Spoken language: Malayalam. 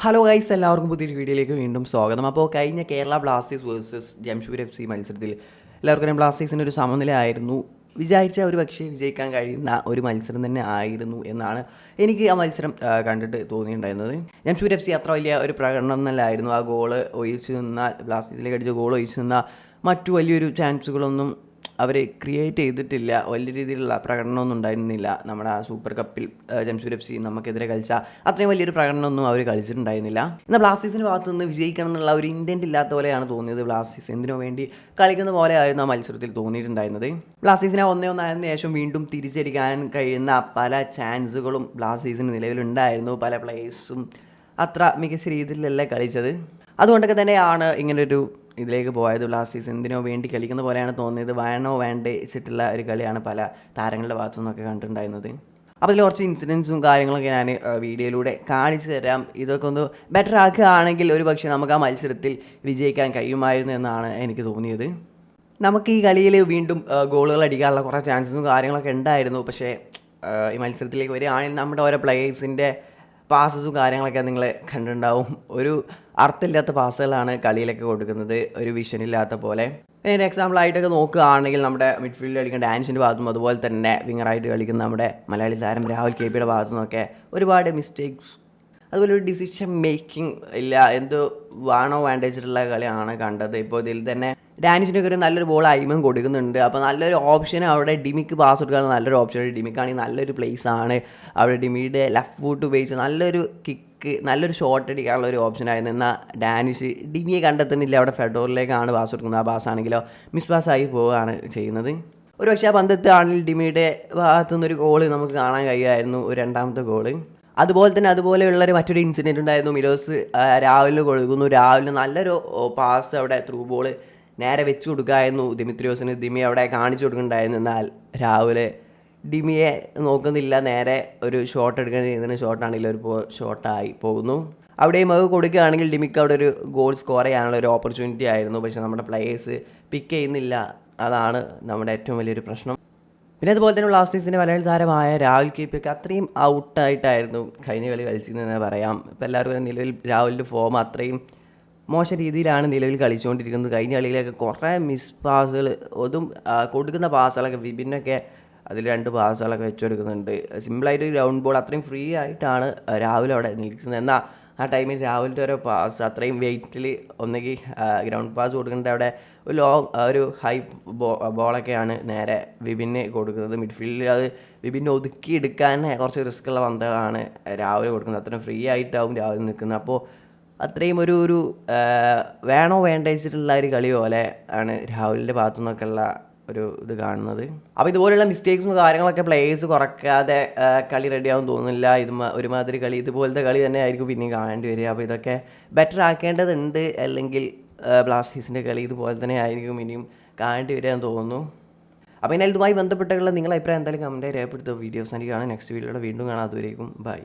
ഹലോ ഗൈസ്, എല്ലാവർക്കും പുതിയൊരു വീഡിയോയിലേക്ക് വീണ്ടും സ്വാഗതം. അപ്പോൾ കഴിഞ്ഞ Kerala Blasters versus Jamshedpur FC മത്സരത്തിൽ എല്ലാവർക്കും ബ്ലാസ്റ്റേഴ്സിൻ്റെ ഒരു സമനില ആയിരുന്നു. വിചാരിച്ച ഒരു പക്ഷേ വിജയിക്കാൻ കഴിയുന്ന ഒരു മത്സരം തന്നെ ആയിരുന്നു എന്നാണ് എനിക്ക് ആ മത്സരം കണ്ടിട്ട് തോന്നിയിട്ടുണ്ടായിരുന്നത്. ജംഷഡ്പൂർ FC അത്ര വലിയ ഒരു പ്രകടനം എന്നല്ലായിരുന്നു. ആ ഗോള് ഒഴിച്ചു നിന്നാൽ ബ്ലാസ്റ്റേഴ്സിലേക്ക് അടിച്ച ഗോൾ ഒഴിച്ചു നിന്നാൽ മറ്റു വലിയൊരു ചാൻസുകളൊന്നും അവർ ക്രിയേറ്റ് ചെയ്തിട്ടില്ല. വലിയ രീതിയിലുള്ള പ്രകടനമൊന്നും ഉണ്ടായിരുന്നില്ല. നമ്മുടെ ആ സൂപ്പർ കപ്പിൽ ജംഷഡ്പൂർ FC നമുക്കെതിരെ കളിച്ച അത്രയും വലിയൊരു പ്രകടനമൊന്നും അവർ കളിച്ചിട്ടുണ്ടായിരുന്നില്ല. എന്നാൽ ബ്ലാസ്റ്റേഴ്സിൻ്റെ ഭാഗത്തു നിന്ന് വിജയിക്കണം എന്നുള്ള ഒരു ഇൻറ്റൻറ്റ് ഇല്ലാത്ത പോലെയാണ് തോന്നിയത്. ബ്ലാസ്റ്റേഴ്സ് എന്തിനു വേണ്ടി കളിക്കുന്ന പോലെയായിരുന്നു ആ മത്സരത്തിൽ തോന്നിയിട്ടുണ്ടായിരുന്നത്. ബ്ലാസ്റ്റേഴ്സിനെ 1-1 ആയതിനു ശേഷം വീണ്ടും തിരിച്ചടിക്കാൻ കഴിയുന്ന പല ചാൻസുകളും ബ്ലാസ്റ്റേഴ്സിന് നിലവിലുണ്ടായിരുന്നു. പല പ്ലേയേഴ്സും അത്ര മികച്ച രീതിയിലല്ല കളിച്ചത്. അതുകൊണ്ടൊക്കെ തന്നെയാണ് ഇങ്ങനൊരു ഇതിലേക്ക് പോയത്. ബ്ലാസ്റ്റേഴ്സ് എന്തിനോ വേണ്ടി കളിക്കുന്ന പോലെയാണ് തോന്നിയത്. വേണോ വേണ്ടേ വെച്ചിട്ടുള്ള ഒരു കളിയാണ് പല താരങ്ങളുടെ ഭാഗത്തു നിന്നൊക്കെ കണ്ടിട്ടുണ്ടായിരുന്നത്. അപ്പോൾ അതിൽ കുറച്ച് ഇൻസിഡൻസും കാര്യങ്ങളൊക്കെ ഞാൻ വീഡിയോയിലൂടെ കാണിച്ചു തരാം. ഇതൊക്കെ ഒന്ന് ബെറ്റർ ആക്കുകയാണെങ്കിൽ ഒരു പക്ഷേ നമുക്ക് ആ മത്സരത്തിൽ വിജയിക്കാൻ കഴിയുമായിരുന്നു എന്നാണ് എനിക്ക് തോന്നിയത്. നമുക്ക് ഈ കളിയിൽ വീണ്ടും ഗോളുകൾ അടിക്കാനുള്ള കുറേ ചാൻസസും കാര്യങ്ങളൊക്കെ ഉണ്ടായിരുന്നു. പക്ഷേ ഈ മത്സരത്തിലേക്ക് വരികയാണെങ്കിൽ നമ്മുടെ ഓരോ പ്ലേയേഴ്സിൻ്റെ പാസസും കാര്യങ്ങളൊക്കെ നിങ്ങൾ കണ്ടിട്ടുണ്ടാവും. ഒരു അർത്ഥമില്ലാത്ത പാസുകളാണ് കളിയിലൊക്കെ കൊടുക്കുന്നത്, ഒരു വിഷനില്ലാത്ത പോലെ. പിന്നെ ഒരു എക്സാമ്പിളായിട്ടൊക്കെ നോക്കുകയാണെങ്കിൽ നമ്മുടെ മിഡ്ഫീൽഡിൽ കളിക്കുന്ന ഡാൻസിൻ്റെ ഭാഗത്തും അതുപോലെ തന്നെ വിങ്ങറായിട്ട് കളിക്കുന്ന നമ്മുടെ മലയാളി താരം രാഹുൽ KPയുടെ ഭാഗത്തു നിന്നൊക്കെ ഒരുപാട് മിസ്റ്റേക്സ്, അതുപോലെ ഒരു ഡിസിഷൻ മേക്കിംഗ് ഇല്ല. എന്തോ വേണോ വേണ്ട വെച്ചിട്ടുള്ള കളിയാണ് കണ്ടത്. ഇപ്പോൾ ഇതിൽ തന്നെ ഡാനിഷിനൊക്കെ ഒരു നല്ലൊരു ബോൾ അയിമൻ കൊടുക്കുന്നുണ്ട്. അപ്പോൾ നല്ലൊരു ഓപ്ഷൻ അവിടെ ഡിമിക്ക് പാസ് കൊടുക്കാൻ നല്ലൊരു ഓപ്ഷൻ. ഡിമിക്കാണെങ്കിൽ നല്ലൊരു പ്ലേസ് ആണ്. അവിടെ ഡിമിയുടെ ലെഫ്റ്റ് ഫുട്ട് ഉപയോഗിച്ച് നല്ലൊരു കിക്ക്, നല്ലൊരു ഷോട്ട് അടിക്കാനുള്ള ഒരു ഓപ്ഷനായിരുന്നു. എന്നാൽ ഡാനിഷ് ഡിമിയെ കണ്ടെത്തുന്നില്ല. അവിടെ ഫെഡോറിലേക്കാണ് പാസ് കൊടുക്കുന്നത്. ആ പാസ്സാണെങ്കിലോ മിസ് പാസ്സായി പോവുകയാണ് ചെയ്യുന്നത്. ഒരു പക്ഷേ ആ പന്തെത്തുകയാണെങ്കിൽ ഡിമിയുടെ ഭാഗത്തുനിന്നൊരു ഗോള് നമുക്ക് കാണാൻ കഴിയുമായിരുന്നു, ഒരു രണ്ടാമത്തെ ഗോള്. അതുപോലെ തന്നെ അതുപോലെയുള്ളൊരു മറ്റൊരു ഇൻസിഡൻറ്റ് ഉണ്ടായിരുന്നു. മിലോസ് രാഹുലിന് കൊടുക്കുന്നു. രാഹുലിന് നല്ലൊരു പാസ് അവിടെ ത്രൂ ബോൾ നേരെ വെച്ച് കൊടുക്കാമായിരുന്നു ദിമിത്രിയോസിന്. ദിമി അവിടെ കാണിച്ചു കൊടുക്കുന്നുണ്ടായിരുന്നു. എന്നാൽ രാഹുൽ ഡിമിയെ നോക്കുന്നില്ല, നേരെ ഒരു ഷോട്ട് എടുക്കാൻ ചെയ്യുന്നതിന് ഷോട്ടാണെങ്കിൽ ഒരു ഷോട്ടായി പോകുന്നു. അവിടെയും അത് കൊടുക്കുകയാണെങ്കിൽ ഡിമിക്ക് അവിടെ ഒരു ഗോൾ സ്കോർ ചെയ്യാനുള്ള ഒരു ഓപ്പർച്യൂണിറ്റി ആയിരുന്നു. പക്ഷേ നമ്മുടെ പ്ലേയേഴ്സ് പിക്ക് ചെയ്യുന്നില്ല. അതാണ് നമ്മുടെ ഏറ്റവും വലിയൊരു പ്രശ്നം. പിന്നെ അതുപോലെ തന്നെ ബ്ലാസ്റ്റേഴ്സിൻ്റെ മലയാളി താരമായ രാഹുൽ KP അത്രയും ഔട്ടായിട്ടായിരുന്നു കഴിഞ്ഞ കളി കളിച്ചിരുന്നതെന്ന് പറയാം. ഇപ്പോൾ എല്ലാവർക്കും നിലവിൽ രാഹുലിൻ്റെ ഫോം അത്രയും മോശം രീതിയിലാണ് നിലവിൽ കളിച്ചുകൊണ്ടിരിക്കുന്നത്. കഴിഞ്ഞ കളിയിലൊക്കെ കുറേ മിസ് പാസുകൾ, അതും കൊടുക്കുന്ന പാസുകളൊക്കെ വിഭിന്നൊക്കെ അതിൽ 2 പാസുകളൊക്കെ വെച്ചെടുക്കുന്നുണ്ട്. സിമ്പിളായിട്ട് ഗ്രൗണ്ട് ബോൾ അത്രയും ഫ്രീ ആയിട്ടാണ് രാഹുൽ അവിടെ നിൽക്കുന്നത്. എന്നാൽ ആ ടൈമിൽ രാഹുലിൻ്റെ ഓരോ പാസ് അത്രയും വെയിറ്റിൽ ഒന്നെങ്കിൽ ഗ്രൗണ്ട് പാസ് കൊടുക്കേണ്ട അവിടെ ഒരു ഒരു ഹൈ ബോളൊക്കെയാണ് നേരെ വിപിന് കൊടുക്കുന്നത്. മിഡ്ഫീൽഡിൽ അത് വിപിനെ ഒതുക്കിയെടുക്കാൻ കുറച്ച് റിസ്ക്കുള്ള പന്തുകളാണ് രാഹുൽ കൊടുക്കുന്നത്. അത്രയും ഫ്രീ ആയിട്ടാവും രാഹുൽ നിൽക്കുന്നത്. അപ്പോൾ അത്രയും ഒരു വേണോ വേണ്ട വെച്ചിട്ടുള്ള ഒരു കളി പോലെ ആണ് രാഹുലിൻ്റെ ഭാഗത്തു നിന്നൊക്കെയുള്ള ഒരു ഇത് കാണുന്നത്. അപ്പോൾ ഇതുപോലെയുള്ള മിസ്റ്റേക്സും കാര്യങ്ങളൊക്കെ പ്ലേയേഴ്സ് കുറയ്ക്കാതെ കളി റെഡിയാവും തോന്നുന്നില്ല. ഒരുമാതിരി കളി, ഇതുപോലത്തെ കളി തന്നെ ആയിരിക്കും പിന്നെയും കാണേണ്ടി വരിക. അപ്പോൾ ഇതൊക്കെ ബെറ്റർ ആക്കേണ്ടതുണ്ട്. അല്ലെങ്കിൽ ബ്ലാസ്റ്റേഴ്സിൻ്റെ കളി ഇതുപോലെ തന്നെ ആയിരിക്കും ഇനിയും കാണേണ്ടി വരിക എന്ന് തോന്നുന്നു. അപ്പോൾ ഇതുമായി ബന്ധപ്പെട്ടുള്ള നിങ്ങളുടെ അഭിപ്രായം എന്തായാലും കമൻറ്റായി രേഖപ്പെടുത്തുക. വീഡിയോസ് എനിക്ക് കാണാം. നെക്സ്റ്റ് വീഡിയോയുടെ വീണ്ടും കാണാം. അതുവരേക്കും ബൈ.